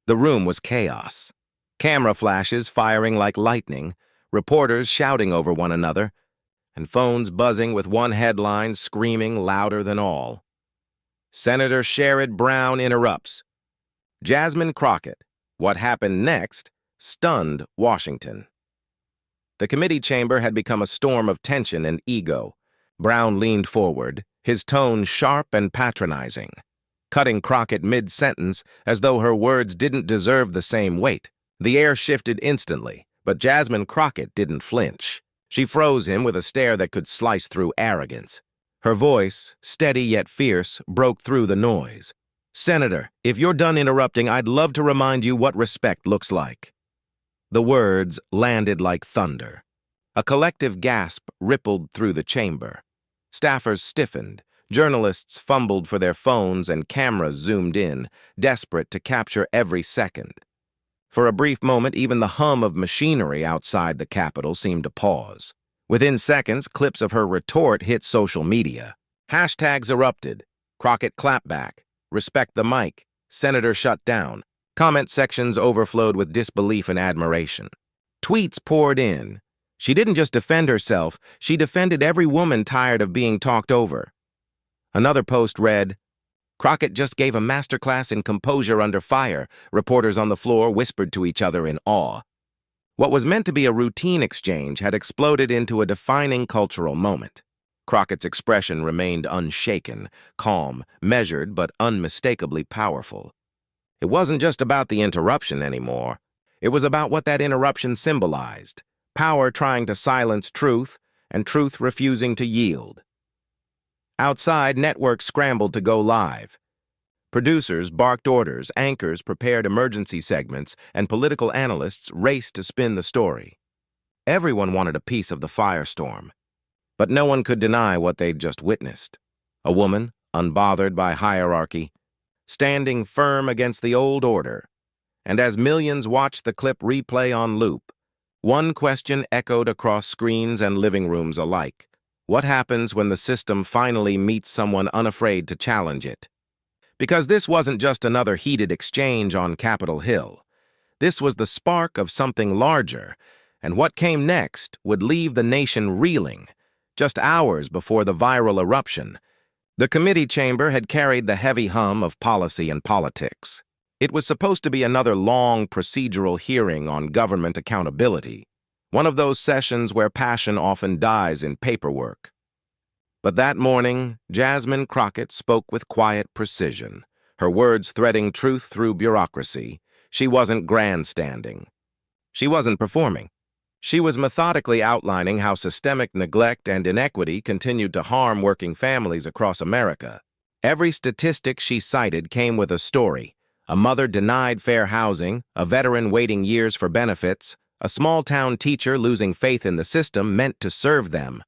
The room was chaos. Camera flashes firing like lightning, reporters shouting over one another, and phones buzzing with one headline screaming louder than all. Senator Sherrod Brown interrupts. Jasmine Crockett. What happened next stunned Washington. The committee chamber had become a storm of tension and ego. Brown leaned forward, his tone sharp and patronizing, cutting Crockett mid-sentence as though her words didn't deserve the same weight. The air shifted instantly, but Jasmine Crockett didn't flinch. She froze him with a stare that could slice through arrogance. Her voice, steady yet fierce, broke through the noise. Senator, if you're done interrupting, I'd love to remind you what respect looks like. The words landed like thunder. A collective gasp rippled through the chamber. Staffers stiffened, journalists fumbled for their phones, and cameras zoomed in, desperate to capture every second. For a brief moment, even the hum of machinery outside the Capitol seemed to pause. Within seconds, clips of her retort hit social media. Hashtags erupted. Crockett Clapback. Respect the mic. Senator shut down. Comment sections overflowed with disbelief and admiration. Tweets poured in. She didn't just defend herself, she defended every woman tired of being talked over. Another post read, Crockett just gave a masterclass in composure under fire. Reporters on the floor whispered to each other in awe. What was meant to be a routine exchange had exploded into a defining cultural moment. Crockett's expression remained unshaken, calm, measured, but unmistakably powerful. It wasn't just about the interruption anymore. It was about what that interruption symbolized. Power trying to silence truth, and truth refusing to yield. Outside, networks scrambled to go live. Producers barked orders, anchors prepared emergency segments, and political analysts raced to spin the story. Everyone wanted a piece of the firestorm, but no one could deny what they'd just witnessed. A woman, unbothered by hierarchy, standing firm against the old order. And as millions watched the clip replay on loop, one question echoed across screens and living rooms alike. What happens when the system finally meets someone unafraid to challenge it? Because this wasn't just another heated exchange on Capitol Hill. This was the spark of something larger, and what came next would leave the nation reeling. Just hours before the viral eruption, the committee chamber had carried the heavy hum of policy and politics. It was supposed to be another long procedural hearing on government accountability, one of those sessions where passion often dies in paperwork. But that morning, Jasmine Crockett spoke with quiet precision, her words threading truth through bureaucracy. She wasn't grandstanding. She wasn't performing. She was methodically outlining how systemic neglect and inequity continued to harm working families across America. Every statistic she cited came with a story. A mother denied fair housing, a veteran waiting years for benefits, a small-town teacher losing faith in the system meant to serve them.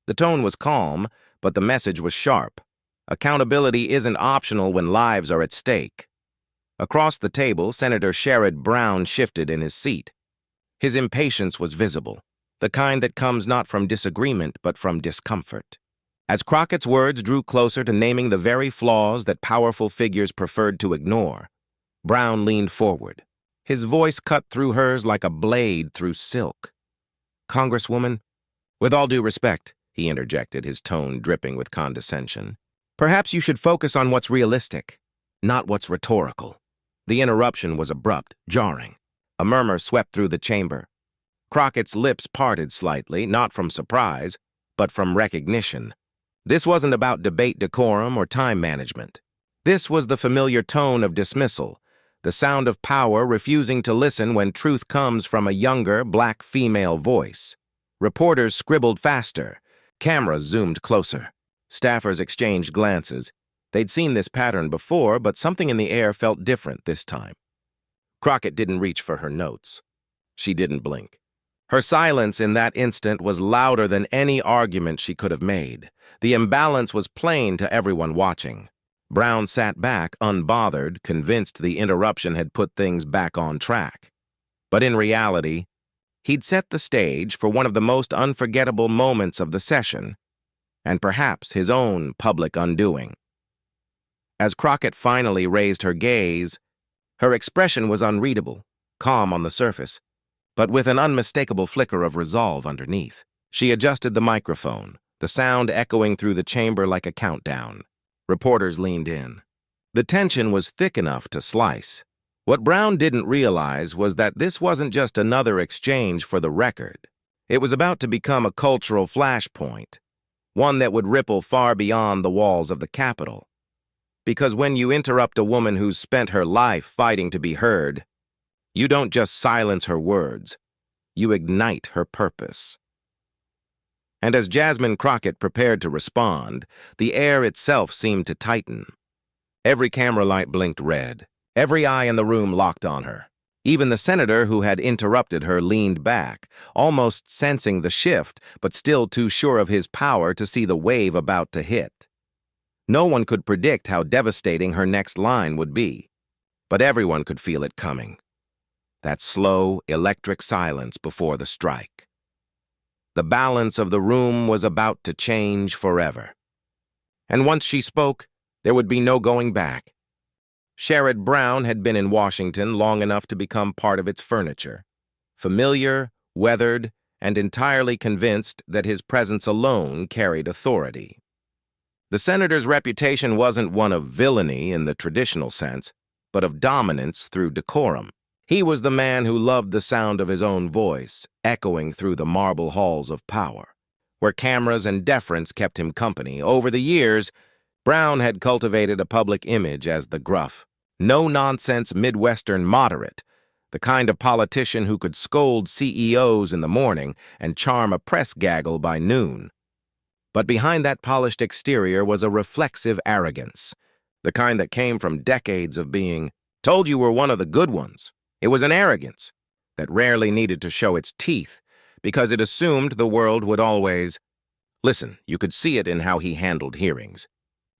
The tone was calm, but the message was sharp. Accountability isn't optional when lives are at stake. Across the table, Senator Sherrod Brown shifted in his seat. His impatience was visible, the kind that comes not from disagreement but from discomfort. As Crockett's words drew closer to naming the very flaws that powerful figures preferred to ignore, Brown leaned forward. His voice cut through hers like a blade through silk. Congresswoman, with all due respect, he interjected, his tone dripping with condescension, perhaps you should focus on what's realistic, not what's rhetorical. The interruption was abrupt, jarring. A murmur swept through the chamber. Crockett's lips parted slightly, not from surprise, but from recognition. This wasn't about debate decorum or time management. This was the familiar tone of dismissal, the sound of power refusing to listen when truth comes from a younger, black female voice. Reporters scribbled faster. Cameras zoomed closer. Staffers exchanged glances. They'd seen this pattern before, but something in the air felt different this time. Crockett didn't reach for her notes. She didn't blink. Her silence in that instant was louder than any argument she could have made. The imbalance was plain to everyone watching. Brown sat back, unbothered, convinced the interruption had put things back on track. But in reality, he'd set the stage for one of the most unforgettable moments of the session, and perhaps his own public undoing. As Crockett finally raised her gaze, Her expression was unreadable, calm on the surface, but with an unmistakable flicker of resolve underneath. She adjusted the microphone, the sound echoing through the chamber like a countdown. Reporters leaned in. The tension was thick enough to slice. What Brown didn't realize was that this wasn't just another exchange for the record. It was about to become a cultural flashpoint, one that would ripple far beyond the walls of the Capitol. Because when you interrupt a woman who's spent her life fighting to be heard, you don't just silence her words, you ignite her purpose. And as Jasmine Crockett prepared to respond, the air itself seemed to tighten. Every camera light blinked red. Every eye in the room locked on her. Even the senator who had interrupted her leaned back, almost sensing the shift, but still too sure of his power to see the wave about to hit. No one could predict how devastating her next line would be, but everyone could feel it coming. That slow, electric silence before the strike. The balance of the room was about to change forever. And once she spoke, there would be no going back. Sherrod Brown had been in Washington long enough to become part of its furniture, familiar, weathered, and entirely convinced that his presence alone carried authority. The senator's reputation wasn't one of villainy in the traditional sense, but of dominance through decorum. He was the man who loved the sound of his own voice, echoing through the marble halls of power, where cameras and deference kept him company. Over the years, Brown had cultivated a public image as the gruff, no-nonsense Midwestern moderate, the kind of politician who could scold CEOs in the morning and charm a press gaggle by noon. But behind that polished exterior was a reflexive arrogance, the kind that came from decades of being told you were one of the good ones. It was an arrogance that rarely needed to show its teeth because it assumed the world would always listen. You could see it in how he handled hearings.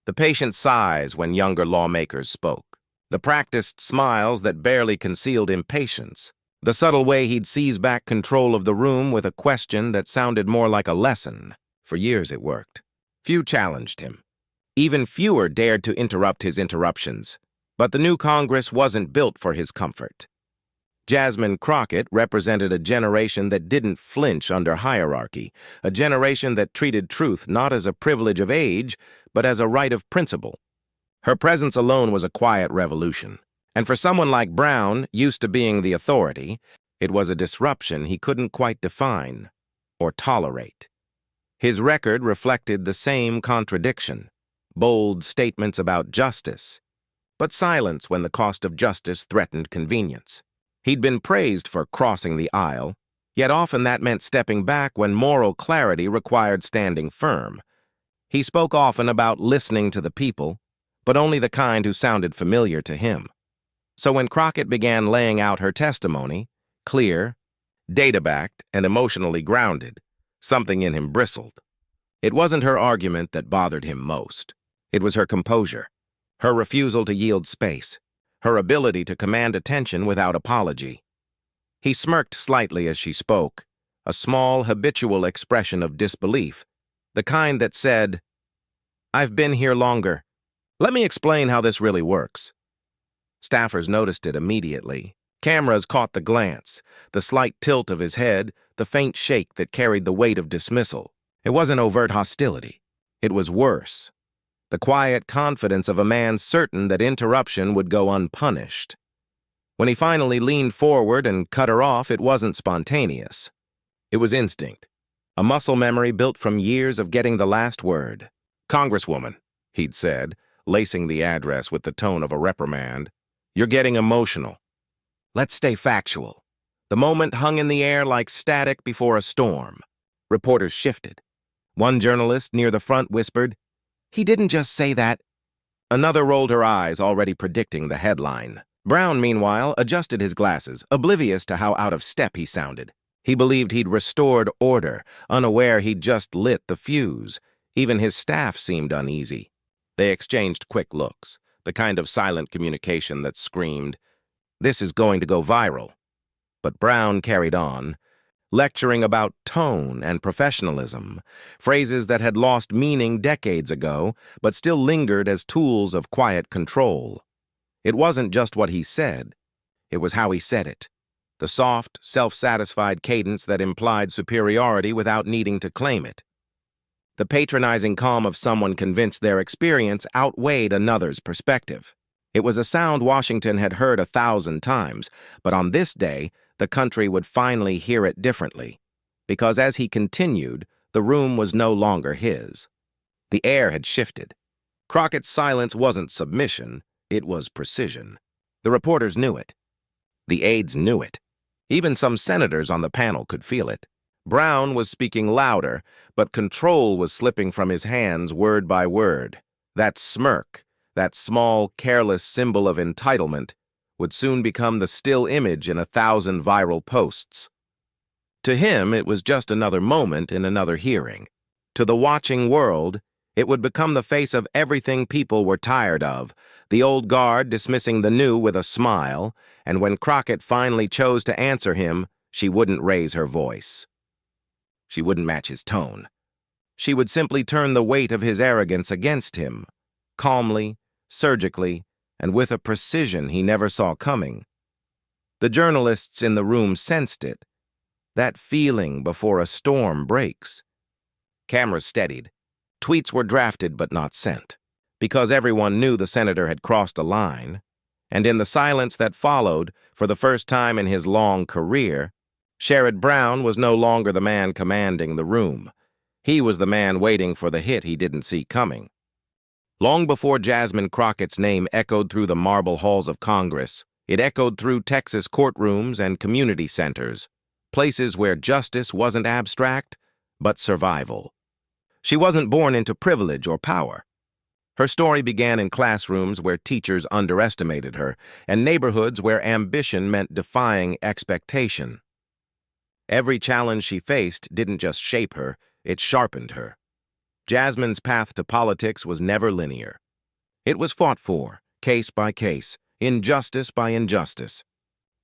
The patient sighs when younger lawmakers spoke. The practiced smiles that barely concealed impatience. The subtle way he'd seize back control of the room with a question that sounded more like a lesson. For years it worked. Few challenged him. Even fewer dared to interrupt his interruptions. But the new Congress wasn't built for his comfort. Jasmine Crockett represented a generation that didn't flinch under hierarchy, a generation that treated truth not as a privilege of age, but as a right of principle. Her presence alone was a quiet revolution, and for someone like Brown, used to being the authority, it was a disruption he couldn't quite define or tolerate. His record reflected the same contradiction, bold statements about justice, but silence when the cost of justice threatened convenience. He'd been praised for crossing the aisle, yet often that meant stepping back when moral clarity required standing firm. He spoke often about listening to the people, but only the kind who sounded familiar to him. So when Crockett began laying out her testimony, clear, data-backed, and emotionally grounded, something in him bristled. It wasn't her argument that bothered him most. It was her composure, her refusal to yield space, her ability to command attention without apology. He smirked slightly as she spoke, a small, habitual expression of disbelief, the kind that said, "I've been here longer. Let me explain how this really works." Staffers noticed it immediately. Cameras caught the glance, the slight tilt of his head, the faint shake that carried the weight of dismissal. It wasn't overt hostility. It was worse. The quiet confidence of a man certain that interruption would go unpunished. When he finally leaned forward and cut her off, it wasn't spontaneous. It was instinct, a muscle memory built from years of getting the last word. "Congresswoman," he'd said, lacing the address with the tone of a reprimand, "you're getting emotional. Let's stay factual." The moment hung in the air like static before a storm. Reporters shifted. One journalist near the front whispered, "He didn't just say that." Another rolled her eyes, already predicting the headline. Brown, meanwhile, adjusted his glasses, oblivious to how out of step he sounded. He believed he'd restored order, unaware he'd just lit the fuse. Even his staff seemed uneasy. They exchanged quick looks, the kind of silent communication that screamed, "This is going to go viral." But Brown carried on, lecturing about tone and professionalism, phrases that had lost meaning decades ago, but still lingered as tools of quiet control. It wasn't just what he said, it was how he said it. The soft, self-satisfied cadence that implied superiority without needing to claim it. The patronizing calm of someone convinced their experience outweighed another's perspective. It was a sound Washington had heard 1,000 times, but on this day, the country would finally hear it differently. Because as he continued, the room was no longer his. The air had shifted. Crockett's silence wasn't submission, it was precision. The reporters knew it. The aides knew it. Even some senators on the panel could feel it. Brown was speaking louder, but control was slipping from his hands word by word. That smirk, that small, careless symbol of entitlement, would soon become the still image in 1,000 viral posts. To him, it was just another moment in another hearing. To the watching world, it would become the face of everything people were tired of, the old guard dismissing the new with a smile, and when Crockett finally chose to answer him, she wouldn't raise her voice. She wouldn't match his tone. She would simply turn the weight of his arrogance against him, calmly, surgically, and with a precision he never saw coming. The journalists in the room sensed it, that feeling before a storm breaks. Cameras steadied. Tweets were drafted but not sent, because everyone knew the senator had crossed a line, and in the silence that followed, for the first time in his long career, Sherrod Brown was no longer the man commanding the room. He was the man waiting for the hit he didn't see coming. Long before Jasmine Crockett's name echoed through the marble halls of Congress, it echoed through Texas courtrooms and community centers, places where justice wasn't abstract, but survival. She wasn't born into privilege or power. Her story began in classrooms where teachers underestimated her, and neighborhoods where ambition meant defying expectation. Every challenge she faced didn't just shape her, it sharpened her. Jasmine's path to politics was never linear. It was fought for, case by case, injustice by injustice.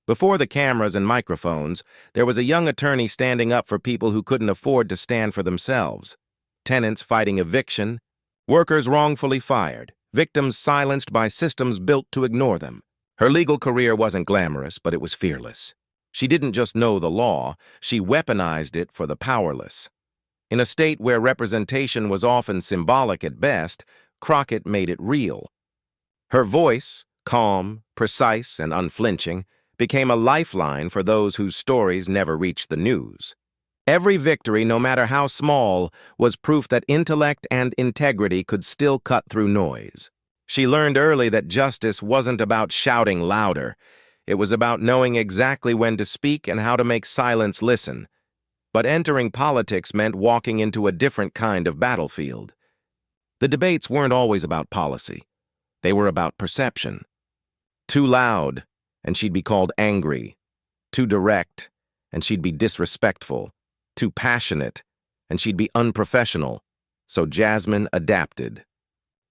Before the cameras and microphones, there was a young attorney standing up for people who couldn't afford to stand for themselves. Tenants fighting eviction, workers wrongfully fired, victims silenced by systems built to ignore them. Her legal career wasn't glamorous, but it was fearless. She didn't just know the law, she weaponized it for the powerless. In a state where representation was often symbolic at best, Crockett made it real. Her voice, calm, precise, and unflinching, became a lifeline for those whose stories never reached the news. Every victory, no matter how small, was proof that intellect and integrity could still cut through noise. She learned early that justice wasn't about shouting louder. It was about knowing exactly when to speak and how to make silence listen. But entering politics meant walking into a different kind of battlefield. The debates weren't always about policy. They were about perception. Too loud, and she'd be called angry. Too direct, and she'd be disrespectful. Too passionate, and she'd be unprofessional. So Jasmine adapted.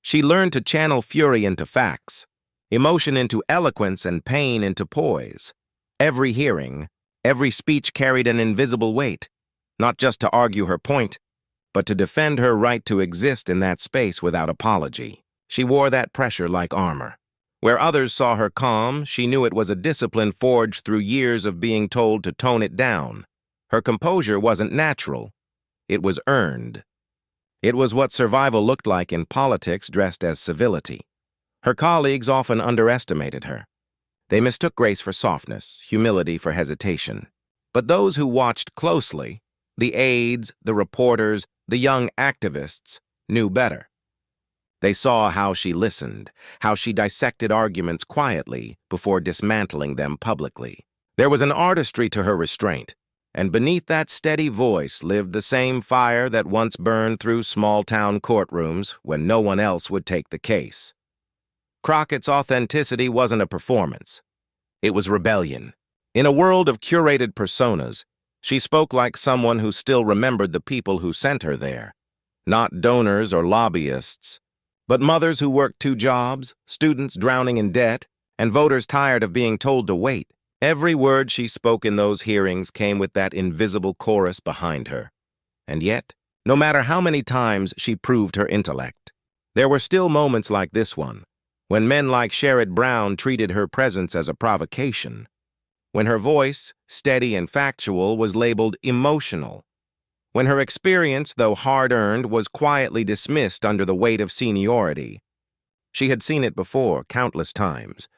She learned to channel fury into facts, emotion into eloquence, and pain into poise. Every hearing, every speech carried an invisible weight, not just to argue her point, but to defend her right to exist in that space without apology. She wore that pressure like armor. Where others saw her calm, she knew it was a discipline forged through years of being told to tone it down. Her composure wasn't natural. It was earned. It was what survival looked like in politics dressed as civility. Her colleagues often underestimated her. They mistook grace for softness, humility for hesitation. But those who watched closely, the aides, the reporters, the young activists, knew better. They saw how she listened, how she dissected arguments quietly before dismantling them publicly. There was an artistry to her restraint, and beneath that steady voice lived the same fire that once burned through small-town courtrooms when no one else would take the case. Crockett's authenticity wasn't a performance. It was rebellion. In a world of curated personas, she spoke like someone who still remembered the people who sent her there. Not donors or lobbyists, but mothers who worked 2 jobs, students drowning in debt, and voters tired of being told to wait. Every word she spoke in those hearings came with that invisible chorus behind her. And yet, no matter how many times she proved her intellect, there were still moments like this one, when men like Sherrod Brown treated her presence as a provocation, when her voice, steady and factual, was labeled emotional, when her experience, though hard-earned, was quietly dismissed under the weight of seniority. She had seen it before, countless times.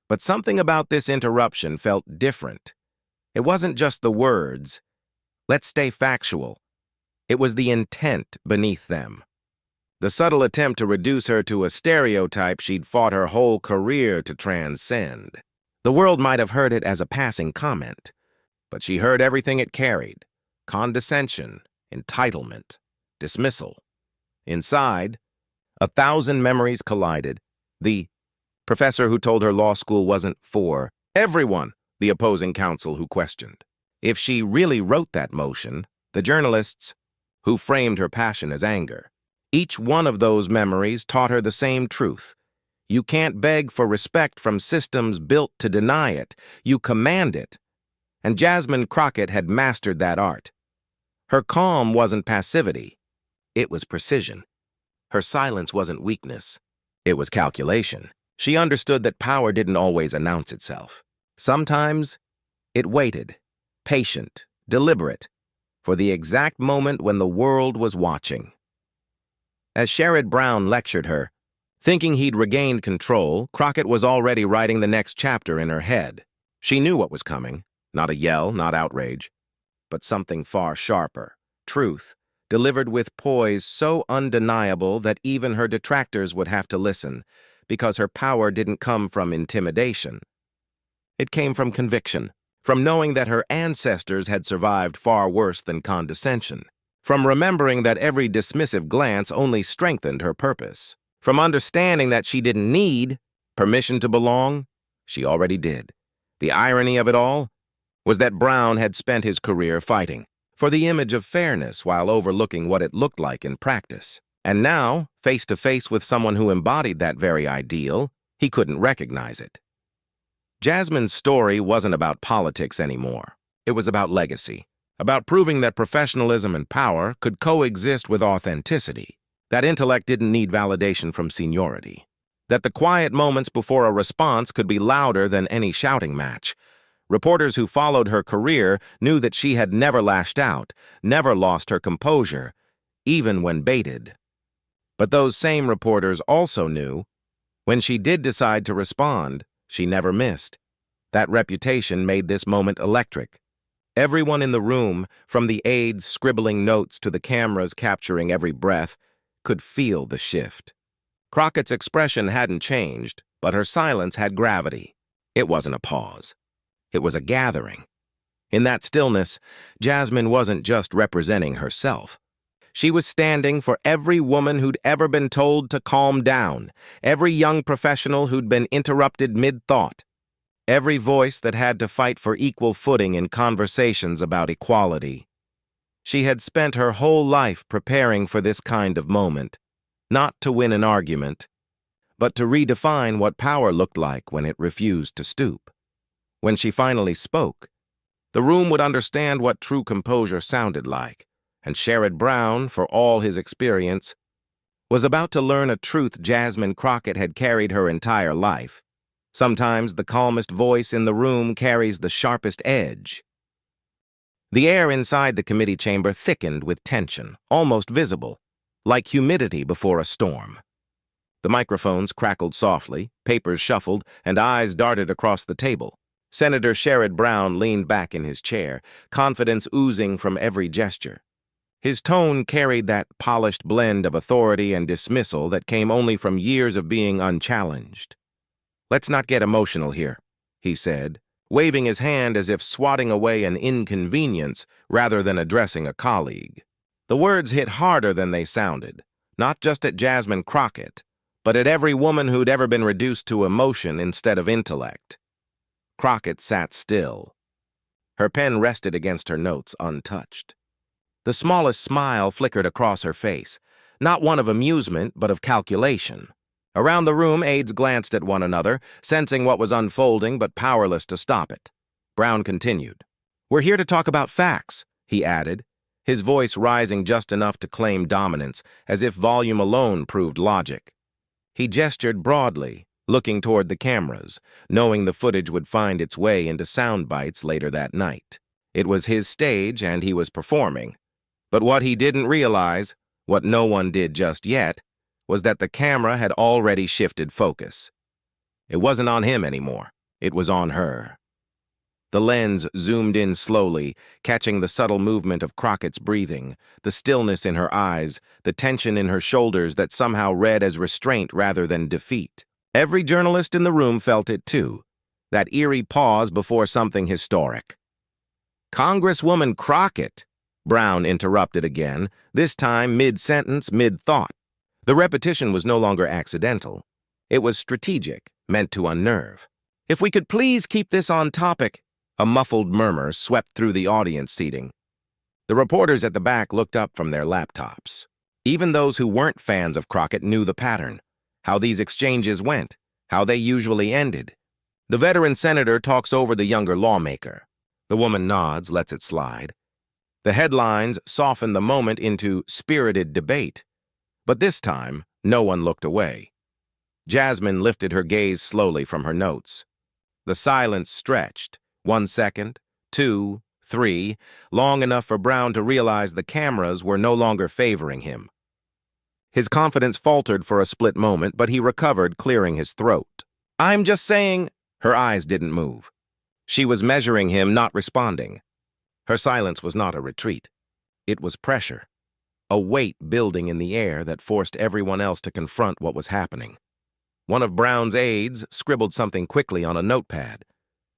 But something about this interruption felt different. It wasn't just the words. Let's stay factual. It was the intent beneath them. The subtle attempt to reduce her to a stereotype she'd fought her whole career to transcend. The world might have heard it as a passing comment, but she heard everything it carried: condescension, entitlement, dismissal. Inside, 1,000 memories collided. The professor who told her law school wasn't for everyone, the opposing counsel who questioned if she really wrote that motion, the journalists who framed her passion as anger. Each one of those memories taught her the same truth. You can't beg for respect from systems built to deny it. You command it. And Jasmine Crockett had mastered that art. Her calm wasn't passivity. It was precision. Her silence wasn't weakness. It was calculation. She understood that power didn't always announce itself. Sometimes it waited, patient, deliberate, for the exact moment when the world was watching. As Sherrod Brown lectured her, thinking he'd regained control, Crockett was already writing the next chapter in her head. She knew what was coming. Not a yell, not outrage, but something far sharper. Truth, delivered with poise so undeniable that even her detractors would have to listen, because her power didn't come from intimidation. It came from conviction, from knowing that her ancestors had survived far worse than condescension, from remembering that every dismissive glance only strengthened her purpose, from understanding that she didn't need permission to belong. She already did. The irony of it all was that Brown had spent his career fighting for the image of fairness while overlooking what it looked like in practice. And now, face to face with someone who embodied that very ideal, he couldn't recognize it. Jasmine's story wasn't about politics anymore. It was about legacy, about proving that professionalism and power could coexist with authenticity, that intellect didn't need validation from seniority, that the quiet moments before a response could be louder than any shouting match. Reporters who followed her career knew that she had never lashed out, never lost her composure, even when baited. But those same reporters also knew, when she did decide to respond, she never missed. That reputation made this moment electric. Everyone in the room, from the aides scribbling notes to the cameras capturing every breath, could feel the shift. Crockett's expression hadn't changed, but her silence had gravity. It wasn't a pause. It was a gathering. In that stillness, Jasmine wasn't just representing herself. She was standing for every woman who'd ever been told to calm down, every young professional who'd been interrupted mid-thought, every voice that had to fight for equal footing in conversations about equality. She had spent her whole life preparing for this kind of moment, not to win an argument, but to redefine what power looked like when it refused to stoop. When she finally spoke, the room would understand what true composure sounded like, and Sherrod Brown, for all his experience, was about to learn a truth Jasmine Crockett had carried her entire life. Sometimes the calmest voice in the room carries the sharpest edge. The air inside the committee chamber thickened with tension, almost visible, like humidity before a storm. The microphones crackled softly, papers shuffled, and eyes darted across the table. Senator Sherrod Brown leaned back in his chair, confidence oozing from every gesture. His tone carried that polished blend of authority and dismissal that came only from years of being unchallenged. "Let's not get emotional here," he said, waving his hand as if swatting away an inconvenience rather than addressing a colleague. The words hit harder than they sounded, not just at Jasmine Crockett, but at every woman who'd ever been reduced to emotion instead of intellect. Crockett sat still. Her pen rested against her notes, untouched. The smallest smile flickered across her face, not one of amusement, but of calculation. Around the room, aides glanced at one another, sensing what was unfolding but powerless to stop it. Brown continued. "We're here to talk about facts," he added, his voice rising just enough to claim dominance, as if volume alone proved logic. He gestured broadly, looking toward the cameras, knowing the footage would find its way into sound bites later that night. It was his stage and he was performing. But what he didn't realize, what no one did just yet, was that the camera had already shifted focus. It wasn't on him anymore. It was on her. The lens zoomed in slowly, catching the subtle movement of Crockett's breathing, the stillness in her eyes, the tension in her shoulders that somehow read as restraint rather than defeat. Every journalist in the room felt it too, that eerie pause before something historic. "Congresswoman Crockett," Brown interrupted again, this time mid-sentence, mid-thought. The repetition was no longer accidental. It was strategic, meant to unnerve. "If we could please keep this on topic," a muffled murmur swept through the audience seating. The reporters at the back looked up from their laptops. Even those who weren't fans of Crockett knew the pattern, how these exchanges went, how they usually ended. The veteran senator talks over the younger lawmaker. The woman nods, lets it slide. The headlines soften the moment into spirited debate. But this time, no one looked away. Jasmine lifted her gaze slowly from her notes. The silence stretched, 1 second, 2, 3, long enough for Brown to realize the cameras were no longer favoring him. His confidence faltered for a split moment, but he recovered, clearing his throat. "I'm just saying—" Her eyes didn't move. She was measuring him, not responding. Her silence was not a retreat. It was pressure, a weight building in the air that forced everyone else to confront what was happening. One of Brown's aides scribbled something quickly on a notepad,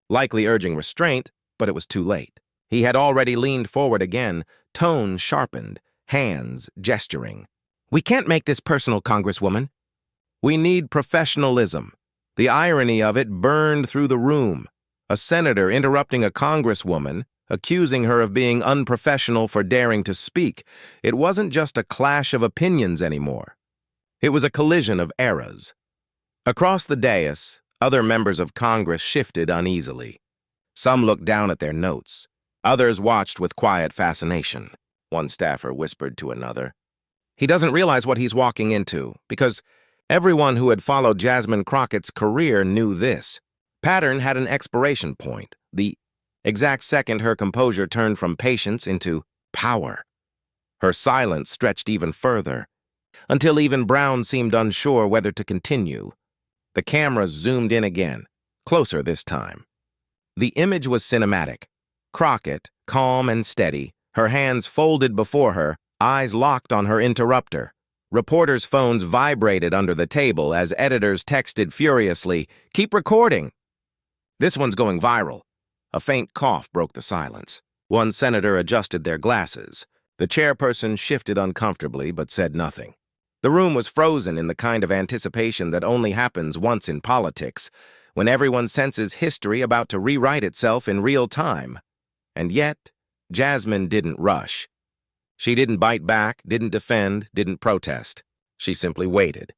likely urging restraint, but it was too late. He had already leaned forward again, tone sharpened, hands gesturing. "We can't make this personal, Congresswoman. We need professionalism." The irony of it burned through the room. A senator interrupting a congresswoman, accusing her of being unprofessional for daring to speak. It wasn't just a clash of opinions anymore. It was a collision of eras. Across the dais, other members of Congress shifted uneasily. Some looked down at their notes. Others watched with quiet fascination. One staffer whispered to another, "He doesn't realize what he's walking into," because everyone who had followed Jasmine Crockett's career knew this. Pattern had an expiration point, the exact second her composure turned from patience into power. Her silence stretched even further, until even Brown seemed unsure whether to continue. The cameras zoomed in again, closer this time. The image was cinematic. Crockett, calm and steady, her hands folded before her, eyes locked on her interrupter. Reporters' phones vibrated under the table as editors texted furiously, "Keep recording." "This one's going viral." A faint cough broke the silence. One senator adjusted their glasses. The chairperson shifted uncomfortably but said nothing. The room was frozen in the kind of anticipation that only happens once in politics, when everyone senses history about to rewrite itself in real time. And yet, Jasmine didn't rush. She didn't bite back, didn't defend, didn't protest. She simply waited.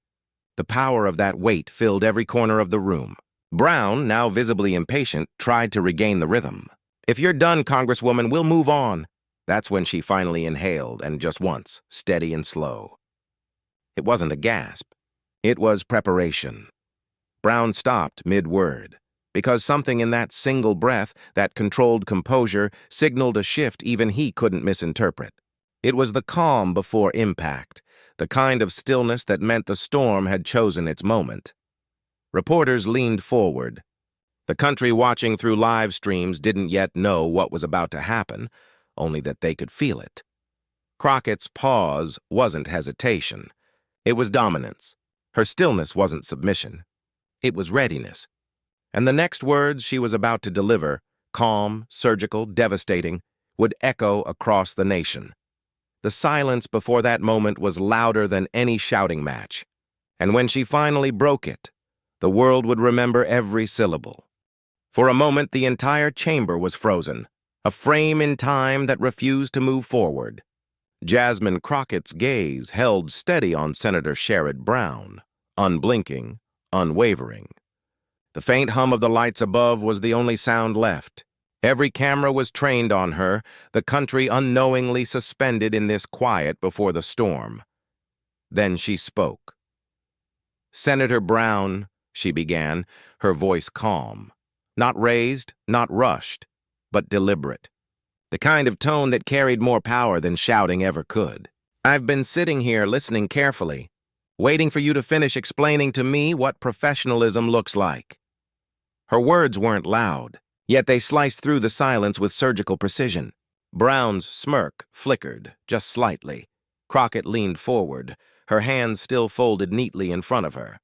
The power of that wait filled every corner of the room. Brown, now visibly impatient, tried to regain the rhythm. "If you're done, Congresswoman, we'll move on." That's when she finally inhaled, and just once, steady and slow. It wasn't a gasp. It was preparation. Brown stopped mid-word, because something in that single breath, that controlled composure, signaled a shift even he couldn't misinterpret. It was the calm before impact, the kind of stillness that meant the storm had chosen its moment. Reporters leaned forward. The country watching through live streams didn't yet know what was about to happen, only that they could feel it. Crockett's pause wasn't hesitation. It was dominance. Her stillness wasn't submission. It was readiness. And the next words she was about to deliver, calm, surgical, devastating, would echo across the nation. The silence before that moment was louder than any shouting match. And when she finally broke it, the world would remember every syllable. For a moment, the entire chamber was frozen, a frame in time that refused to move forward. Jasmine Crockett's gaze held steady on Senator Sherrod Brown, unblinking, unwavering. The faint hum of the lights above was the only sound left. Every camera was trained on her, the country unknowingly suspended in this quiet before the storm. Then she spoke. "Senator Brown, she began, her voice calm. Not raised, not rushed, but deliberate. The kind of tone that carried more power than shouting ever could. I've been sitting here listening carefully, waiting for you to finish explaining to me what professionalism looks like. Her words weren't loud, yet they sliced through the silence with surgical precision. Brown's smirk flickered, just slightly. Crockett leaned forward, her hands still folded neatly in front of her.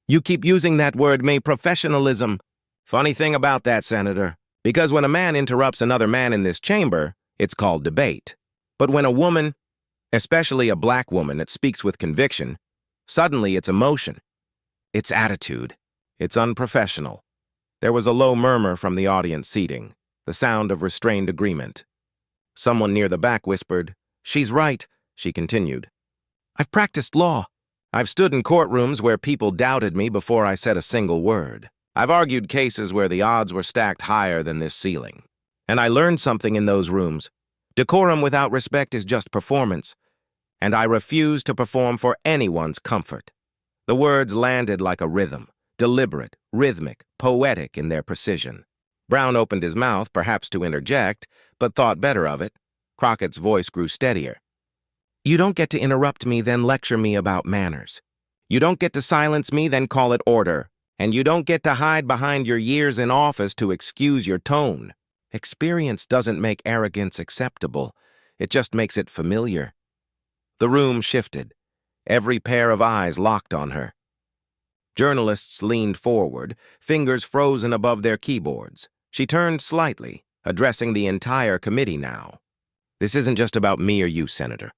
You keep using that word, professionalism. Funny thing about that, Senator, because when a man interrupts another man in this chamber, it's called debate. But when a woman, especially a black woman that speaks with conviction, suddenly it's emotion. It's attitude. It's unprofessional. There was a low murmur from the audience seating, the sound of restrained agreement. Someone near the back whispered, "She's right," she continued. "I've practiced law. I've stood in courtrooms where people doubted me before I said a single word. I've argued cases where the odds were stacked higher than this ceiling. And I learned something in those rooms. Decorum without respect is just performance, and I refuse to perform for anyone's comfort." The words landed like a rhythm, deliberate, rhythmic, poetic in their precision. Brown opened his mouth, perhaps to interject, but thought better of it. Crockett's voice grew steadier. "You don't get to interrupt me, then lecture me about manners. You don't get to silence me, then call it order. And you don't get to hide behind your years in office to excuse your tone. Experience doesn't make arrogance acceptable. It just makes it familiar." The room shifted. Every pair of eyes locked on her. Journalists leaned forward, fingers frozen above their keyboards. She turned slightly, addressing the entire committee now. "This isn't just about me or you, Senator.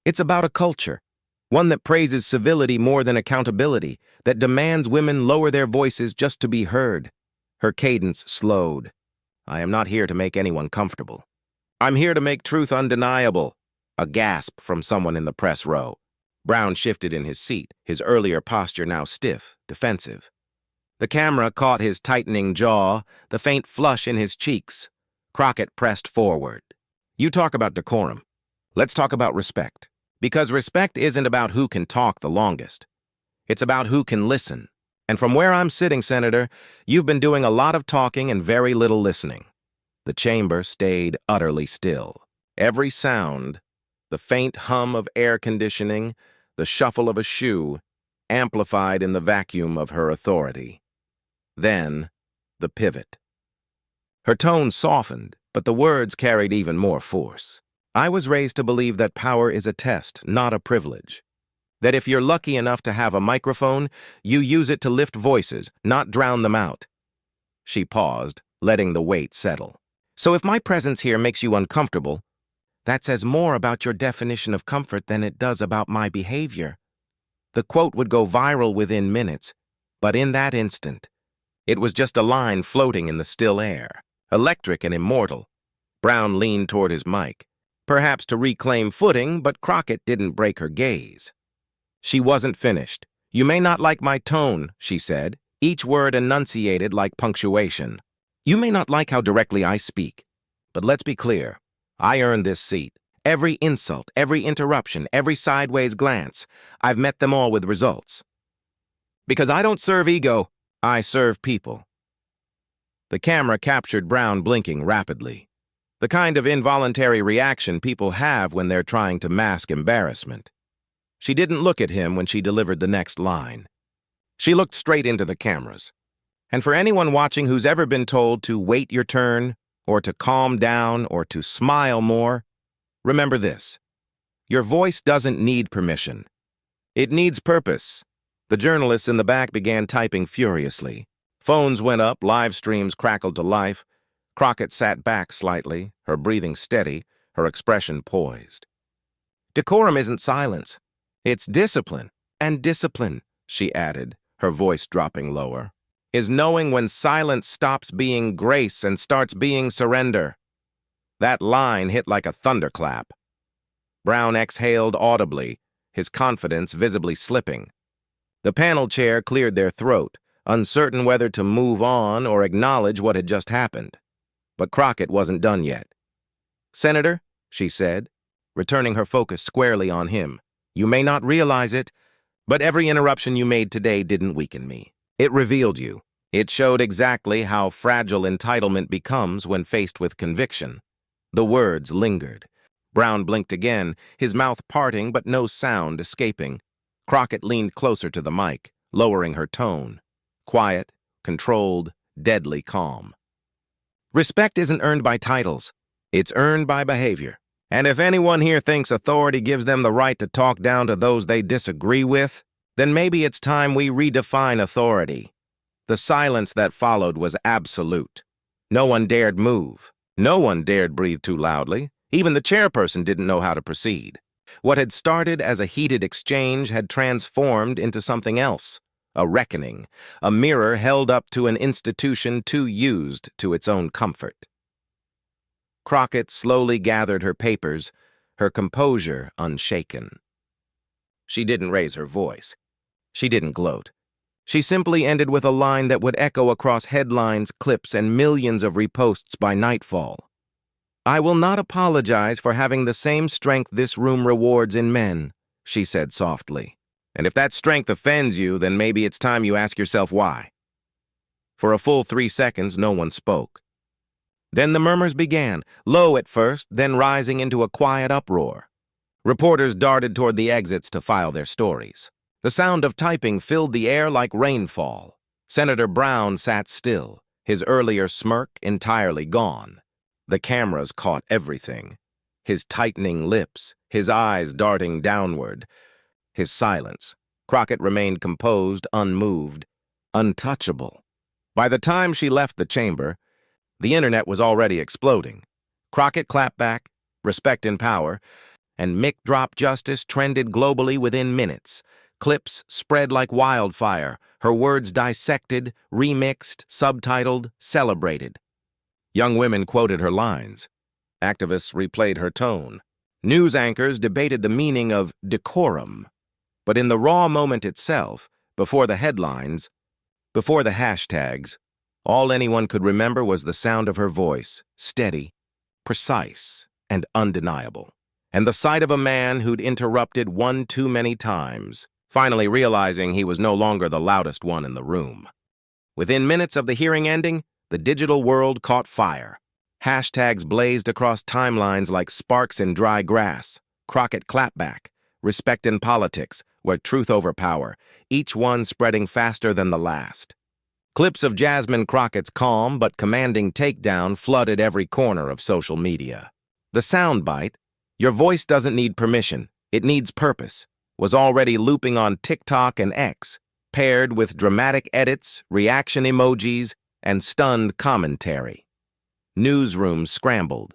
It's about a culture, one that praises civility more than accountability, that demands women lower their voices just to be heard." Her cadence slowed. "I am not here to make anyone comfortable. I'm here to make truth undeniable." A gasp from someone in the press row. Brown shifted in his seat, his earlier posture now stiff, defensive. The camera caught his tightening jaw, the faint flush in his cheeks. Crockett pressed forward. "You talk about decorum. Let's talk about respect. Because respect isn't about who can talk the longest. It's about who can listen. And from where I'm sitting, Senator, you've been doing a lot of talking and very little listening." The chamber stayed utterly still. Every sound, the faint hum of air conditioning, the shuffle of a shoe, amplified in the vacuum of her authority. Then, the pivot. Her tone softened, but the words carried even more force. "I was raised to believe that power is a test, not a privilege. That if you're lucky enough to have a microphone, you use it to lift voices, not drown them out." She paused, letting the weight settle. "So if my presence here makes you uncomfortable, that says more about your definition of comfort than it does about my behavior." The quote would go viral within minutes, but in that instant, it was just a line floating in the still air, electric and immortal. Brown leaned toward his mic, perhaps to reclaim footing, but Crockett didn't break her gaze. She wasn't finished. "You may not like my tone," she said, each word enunciated like punctuation. "You may not like how directly I speak, but let's be clear. I earned this seat. Every insult, every interruption, every sideways glance, I've met them all with results. Because I don't serve ego, I serve people." The camera captured Brown blinking rapidly, the kind of involuntary reaction people have when they're trying to mask embarrassment. She didn't look at him when she delivered the next line. She looked straight into the cameras. And for anyone watching who's ever been told to wait your turn, or to calm down, or to smile more, remember this. Your voice doesn't need permission. It needs purpose. The journalists in the back began typing furiously. Phones went up, live streams crackled to life. Crockett sat back slightly, her breathing steady, her expression poised. "Decorum isn't silence. It's discipline. And discipline," she added, her voice dropping lower, "is knowing when silence stops being grace and starts being surrender." That line hit like a thunderclap. Brown exhaled audibly, his confidence visibly slipping. The panel chair cleared their throat, uncertain whether to move on or acknowledge what had just happened. But Crockett wasn't done yet. "Senator," she said, returning her focus squarely on him, "you may not realize it, but every interruption you made today didn't weaken me. It revealed you. It showed exactly how fragile entitlement becomes when faced with conviction. The words lingered. Brown blinked again, his mouth parting but no sound escaping. Crockett leaned closer to the mic, lowering her tone. Quiet, controlled, deadly calm. Respect isn't earned by titles. It's earned by behavior. And if anyone here thinks authority gives them the right to talk down to those they disagree with, then maybe it's time we redefine authority. The silence that followed was absolute. No one dared move. No one dared breathe too loudly. Even the chairperson didn't know how to proceed. What had started as a heated exchange had transformed into something else, a reckoning, a mirror held up to an institution too used to its own comfort. Crockett slowly gathered her papers, her composure unshaken. She didn't raise her voice. She didn't gloat. She simply ended with a line that would echo across headlines, clips, and millions of reposts by nightfall. "I will not apologize for having the same strength this room rewards in men," she said softly. "And if that strength offends you, then maybe it's time you ask yourself why." For a full 3 seconds, no one spoke. Then the murmurs began, low at first, then rising into a quiet uproar. Reporters darted toward the exits to file their stories. The sound of typing filled the air like rainfall. Senator Brown sat still, his earlier smirk entirely gone. The cameras caught everything. His tightening lips, his eyes darting downward. His silence. Crockett remained composed, unmoved, untouchable. By the time she left the chamber, the internet was already exploding. Crockett Clapback, Respect in Power, and Mick Drop Justice trended globally within minutes. Clips spread like wildfire, her words dissected, remixed, subtitled, celebrated. Young women quoted her lines. Activists replayed her tone. News anchors debated the meaning of decorum. But in the raw moment itself, before the headlines, before the hashtags, all anyone could remember was the sound of her voice, steady, precise, and undeniable. And the sight of a man who'd interrupted one too many times, finally realizing he was no longer the loudest one in the room. Within minutes of the hearing ending, the digital world caught fire. Hashtags blazed across timelines like sparks in dry grass. Crockett Clapback, Respect in Politics, where truth over power, each one spreading faster than the last. Clips of Jasmine Crockett's calm but commanding takedown flooded every corner of social media. The soundbite, "Your voice doesn't need permission, it needs purpose," was already looping on TikTok and X, paired with dramatic edits, reaction emojis, and stunned commentary. Newsrooms scrambled.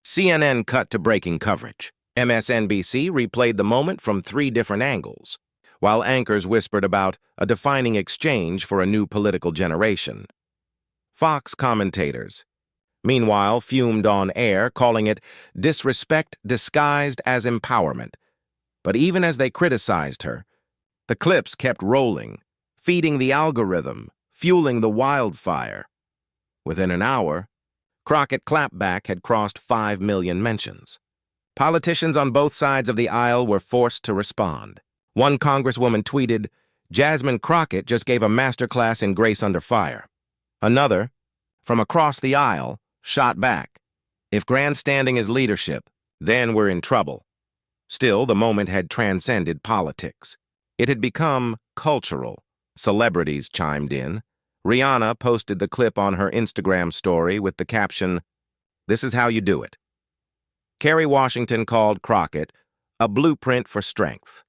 CNN cut to breaking coverage. MSNBC replayed the moment from 3 different angles, while anchors whispered about a defining exchange for a new political generation. Fox commentators, meanwhile, fumed on air, calling it disrespect disguised as empowerment. But even as they criticized her, the clips kept rolling, feeding the algorithm, fueling the wildfire. Within an hour, Crockett Clapback had crossed 5 million mentions. Politicians on both sides of the aisle were forced to respond. One congresswoman tweeted, "Jasmine Crockett just gave a masterclass in grace under fire." Another, from across the aisle, shot back, "If grandstanding is leadership, then we're in trouble." Still, the moment had transcended politics. It had become cultural. Celebrities chimed in. Rihanna posted the clip on her Instagram story with the caption, "This is how you do it." Kerry Washington called Crockett a blueprint for strength.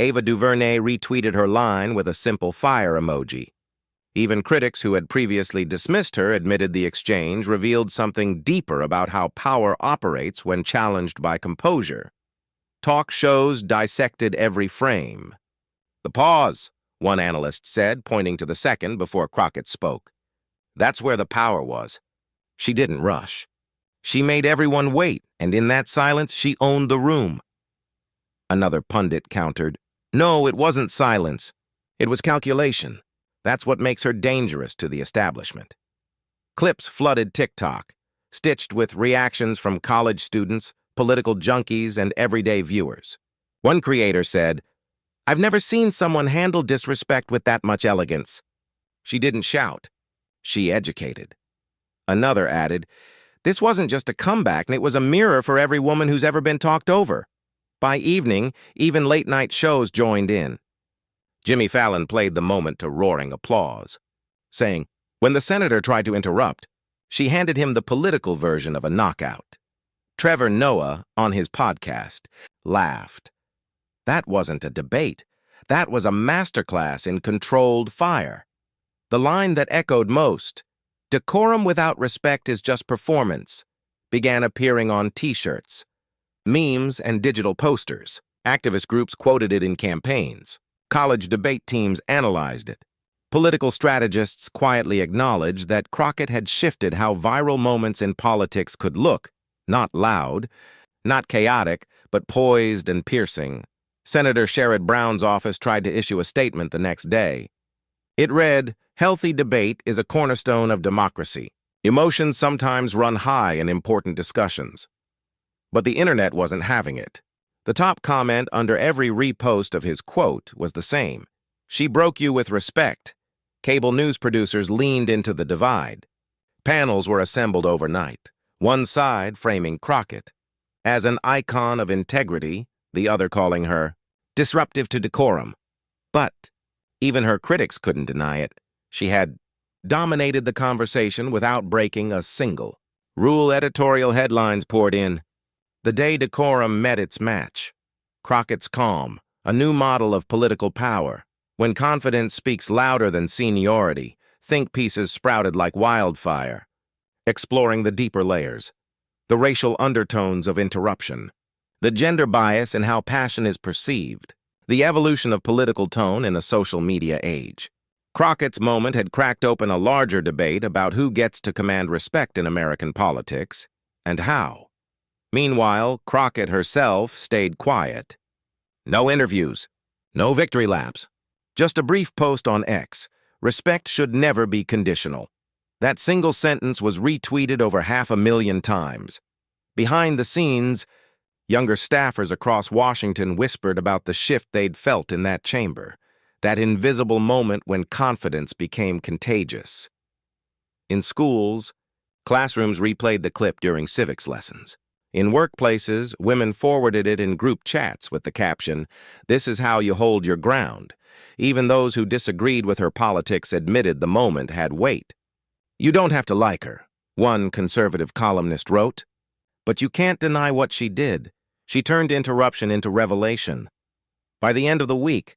Ava DuVernay retweeted her line with a simple fire emoji. Even critics who had previously dismissed her admitted the exchange revealed something deeper about how power operates when challenged by composure. Talk shows dissected every frame. "The pause," one analyst said, pointing to the second before Crockett spoke. That's where the power was. She didn't rush. She made everyone wait, and in that silence, she owned the room. Another pundit countered, "No, it wasn't silence. It was calculation. That's what makes her dangerous to the establishment." Clips flooded TikTok, stitched with reactions from college students, political junkies, and everyday viewers. One creator said, "I've never seen someone handle disrespect with that much elegance." She didn't shout. She educated. Another added, "This wasn't just a comeback, it was a mirror for every woman who's ever been talked over." By evening, even late-night shows joined in. Jimmy Fallon played the moment to roaring applause, saying, when the senator tried to interrupt, she handed him the political version of a knockout. Trevor Noah, on his podcast, laughed. That wasn't a debate. That was a masterclass in controlled fire. The line that echoed most, "Decorum without respect is just performance," began appearing on T-shirts, memes, and digital posters. Activist groups quoted it in campaigns. College debate teams analyzed it. Political strategists quietly acknowledged that Crockett had shifted how viral moments in politics could look, not loud, not chaotic, but poised and piercing. Senator Sherrod Brown's office tried to issue a statement the next day. It read, "Healthy debate is a cornerstone of democracy. Emotions sometimes run high in important discussions." But the internet wasn't having it. The top comment under every repost of his quote was the same. "She broke you with respect." Cable news producers leaned into the divide. Panels were assembled overnight, one side framing Crockett as an icon of integrity, the other calling her disruptive to decorum. But even her critics couldn't deny it. She had dominated the conversation without breaking a single rule. Editorial headlines poured in. The day decorum met its match. Crockett's calm, a new model of political power. When confidence speaks louder than seniority, think pieces sprouted like wildfire, exploring the deeper layers, the racial undertones of interruption, the gender bias in how passion is perceived, the evolution of political tone in a social media age. Crockett's moment had cracked open a larger debate about who gets to command respect in American politics, and how. Meanwhile, Crockett herself stayed quiet. No interviews, no victory laps, just a brief post on X. Respect should never be conditional. That single sentence was retweeted over 500,000 times. Behind the scenes, younger staffers across Washington whispered about the shift they'd felt in that chamber, that invisible moment when confidence became contagious. In schools, classrooms replayed the clip during civics lessons. In workplaces, women forwarded it in group chats with the caption, "This is how you hold your ground." Even those who disagreed with her politics admitted the moment had weight. "You don't have to like her," one conservative columnist wrote, "but you can't deny what she did. She turned interruption into revelation." By the end of the week,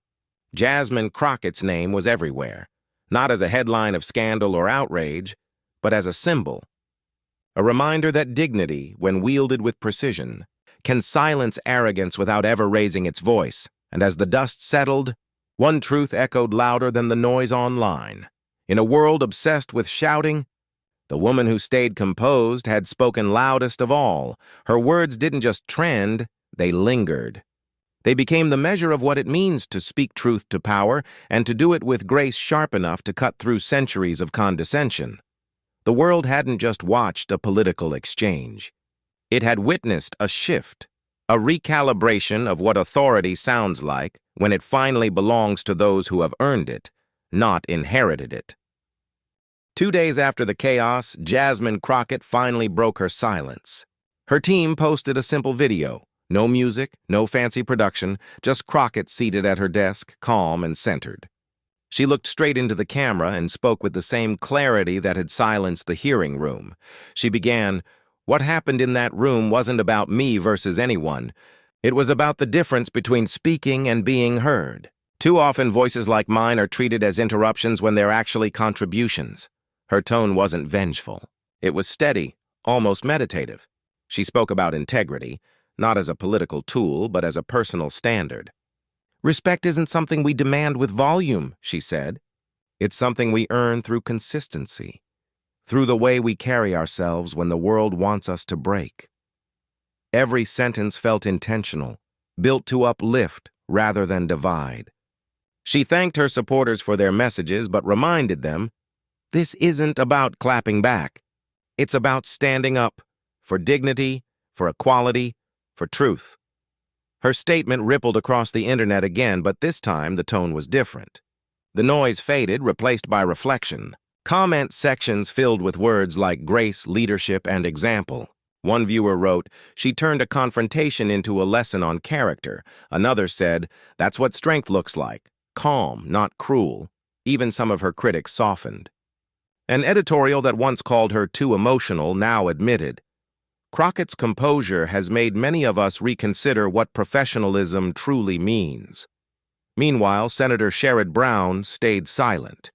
Jasmine Crockett's name was everywhere, not as a headline of scandal or outrage, but as a symbol. A reminder that dignity, when wielded with precision, can silence arrogance without ever raising its voice. And as the dust settled, one truth echoed louder than the noise online. In a world obsessed with shouting, the woman who stayed composed had spoken loudest of all. Her words didn't just trend, they lingered. They became the measure of what it means to speak truth to power and to do it with grace sharp enough to cut through centuries of condescension. The world hadn't just watched a political exchange. It had witnessed a shift, a recalibration of what authority sounds like when it finally belongs to those who have earned it, not inherited it. 2 days after the chaos, Jasmine Crockett finally broke her silence. Her team posted a simple video. No music, no fancy production, just Crockett seated at her desk, calm and centered. She looked straight into the camera and spoke with the same clarity that had silenced the hearing room. She began, "What happened in that room wasn't about me versus anyone. It was about the difference between speaking and being heard. Too often voices like mine are treated as interruptions when they're actually contributions." Her tone wasn't vengeful. It was steady, almost meditative. She spoke about integrity, not as a political tool, but as a personal standard. "Respect isn't something we demand with volume," she said. "It's something we earn through consistency, through the way we carry ourselves when the world wants us to break." Every sentence felt intentional, built to uplift rather than divide. She thanked her supporters for their messages, but reminded them, this isn't about clapping back. It's about standing up for dignity, for equality, for truth. Her statement rippled across the internet again, but this time the tone was different. The noise faded, replaced by reflection. Comment sections filled with words like grace, leadership, and example. One viewer wrote, "She turned a confrontation into a lesson on character." Another said, "That's what strength looks like. Calm, not cruel." Even some of her critics softened. An editorial that once called her too emotional now admitted, "Crockett's composure has made many of us reconsider what professionalism truly means." Meanwhile, Senator Sherrod Brown stayed silent.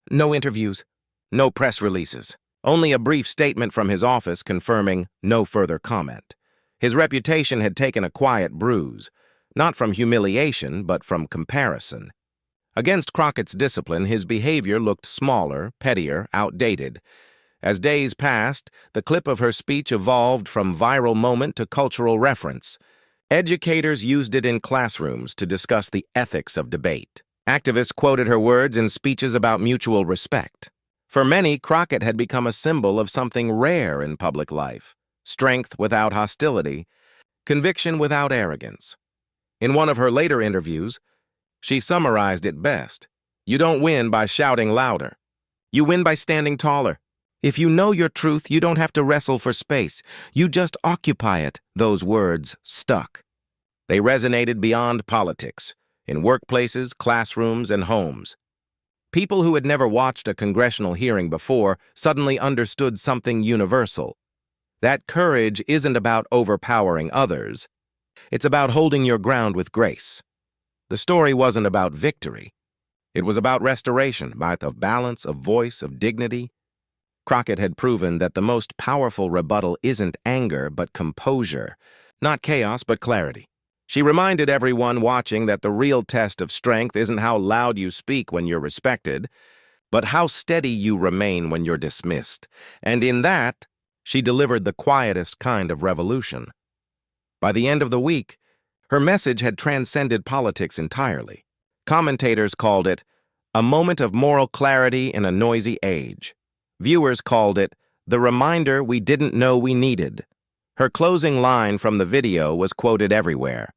No interviews, no press releases, only a brief statement from his office confirming no further comment. His reputation had taken a quiet bruise, not from humiliation, but from comparison. Against Crockett's discipline, his behavior looked smaller, pettier, outdated. As days passed, the clip of her speech evolved from viral moment to cultural reference. Educators used it in classrooms to discuss the ethics of debate. Activists quoted her words in speeches about mutual respect. For many, Crockett had become a symbol of something rare in public life: strength without hostility, conviction without arrogance. In one of her later interviews, she summarized it best: "You don't win by shouting louder. You win by standing taller. If you know your truth, you don't have to wrestle for space. You just occupy it." Those words stuck. They resonated beyond politics, in workplaces, classrooms, and homes. People who had never watched a congressional hearing before suddenly understood something universal. That courage isn't about overpowering others. It's about holding your ground with grace. The story wasn't about victory. It was about restoration, of balance, of voice, of dignity. Crockett had proven that the most powerful rebuttal isn't anger, but composure. Not chaos, but clarity. She reminded everyone watching that the real test of strength isn't how loud you speak when you're respected, but how steady you remain when you're dismissed. And in that, she delivered the quietest kind of revolution. By the end of the week, her message had transcended politics entirely. Commentators called it a moment of moral clarity in a noisy age. Viewers called it the reminder we didn't know we needed. Her closing line from the video was quoted everywhere,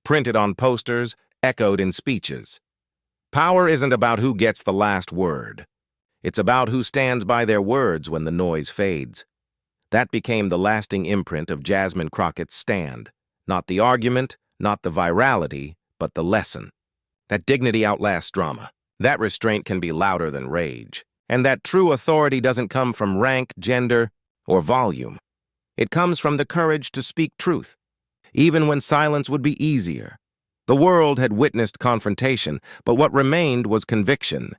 printed on posters, echoed in speeches. Power isn't about who gets the last word. It's about who stands by their words when the noise fades. That became the lasting imprint of Jasmine Crockett's stand. Not the argument, not the virality, but the lesson. That dignity outlasts drama. That restraint can be louder than rage. And that true authority doesn't come from rank, gender, or volume. It comes from the courage to speak truth, even when silence would be easier. The world had witnessed confrontation, but what remained was conviction.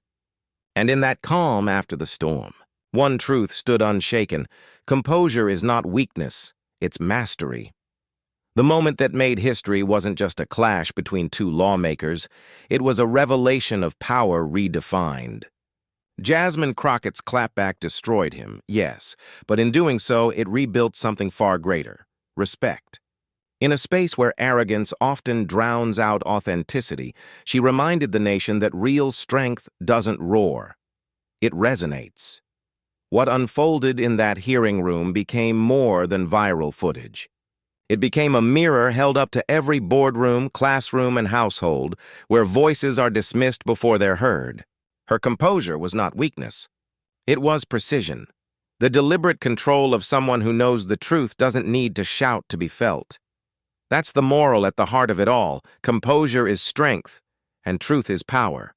And in that calm after the storm, one truth stood unshaken: composure is not weakness, it's mastery. The moment that made history wasn't just a clash between two lawmakers, it was a revelation of power redefined. Jasmine Crockett's clapback destroyed him, yes, but in doing so, it rebuilt something far greater: respect. In a space where arrogance often drowns out authenticity, she reminded the nation that real strength doesn't roar. It resonates. What unfolded in that hearing room became more than viral footage. It became a mirror held up to every boardroom, classroom, and household where voices are dismissed before they're heard. Her composure was not weakness. It was precision. The deliberate control of someone who knows the truth doesn't need to shout to be felt. That's the moral at the heart of it all. Composure is strength, and truth is power.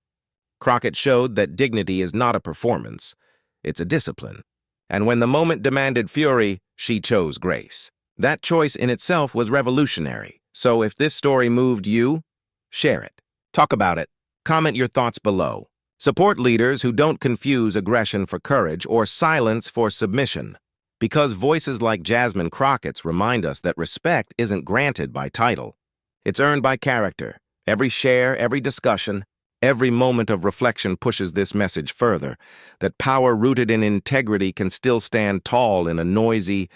Crockett showed that dignity is not a performance. It's a discipline. And when the moment demanded fury, she chose grace. That choice in itself was revolutionary. So if this story moved you, share it. Talk about it. Comment your thoughts below. Support leaders who don't confuse aggression for courage or silence for submission. Because voices like Jasmine Crockett's remind us that respect isn't granted by title. It's earned by character. Every share, every discussion, every moment of reflection pushes this message further, that power rooted in integrity can still stand tall in a noisy,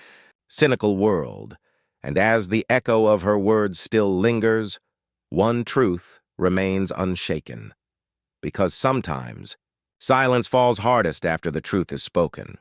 cynical world. And as the echo of her words still lingers, one truth remains unshaken. Because sometimes, silence falls hardest after the truth is spoken.